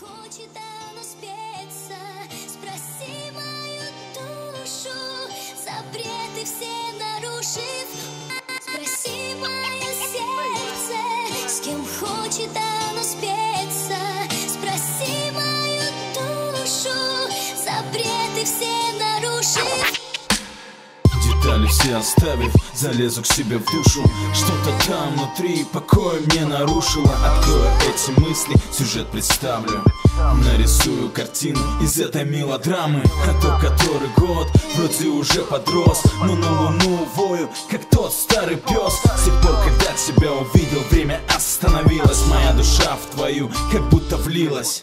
хочет оно спеться, спроси мою душу, запреты все нарушив. Спроси мое сердце, с кем хочет оно спеться, спроси мою душу, запреты все нарушив. Детали все оставив, залезу к себе в душу. Что-то там внутри покоя мне нарушило. Открою эти мысли, сюжет представлю, нарисую картину из этой мелодрамы. А то который год, вроде уже подрос, но на луну вою, как тот старый пес. С тех пор, когда тебя увидел, время остановилось. Моя душа в твою как будто влилась.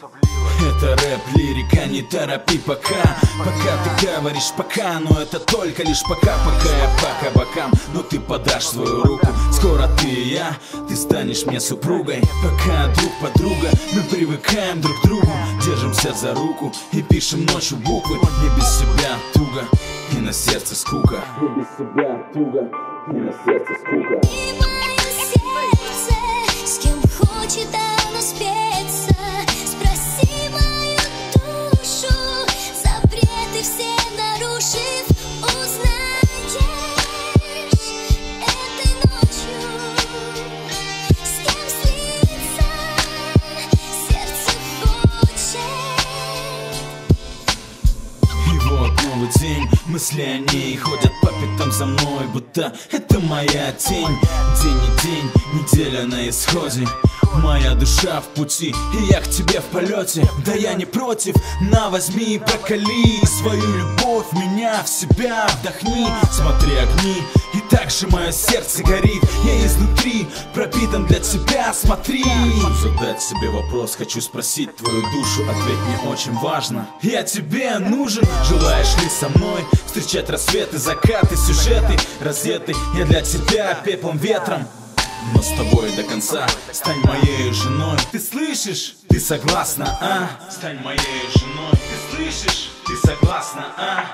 Это рэп, лирика, не торопи пока. Пока ты говоришь пока, но это только лишь пока. Пока я по кабакам, но ты подашь свою руку. Скоро ты и я, ты станешь мне супругой. Пока друг подруга, мы привыкаем друг к другу. Держимся за руку и пишем ночью буквы. Не без себя туго, и на сердце скука. Не без себя туго, и на сердце скука. И мое сердце, с кем хочет оно спеться, спроси мою душу, запреты все нарушив. Узнаешь этой ночью, с кем слиться сердце хочет. И вот новый день, мысли о ней ходят по пятам за мной, будто это моя тень. День и день, неделя на исходе. Моя душа в пути, и я к тебе в полете. Да я не против, на возьми и прокали свою любовь, меня в себя вдохни. Смотри огни, и так же мое сердце горит. Я изнутри пропитан для тебя, смотри. Хочу задать себе вопрос, хочу спросить твою душу. Ответь, мне очень важно, я тебе нужен. Желаешь ли со мной встречать рассветы, закаты, сюжеты разеты? Я для тебя пеплом, ветром, но с тобой до конца. Стань моей женой, ты слышишь? Ты согласна, а? Стань моей женой, ты слышишь? Ты согласна, а?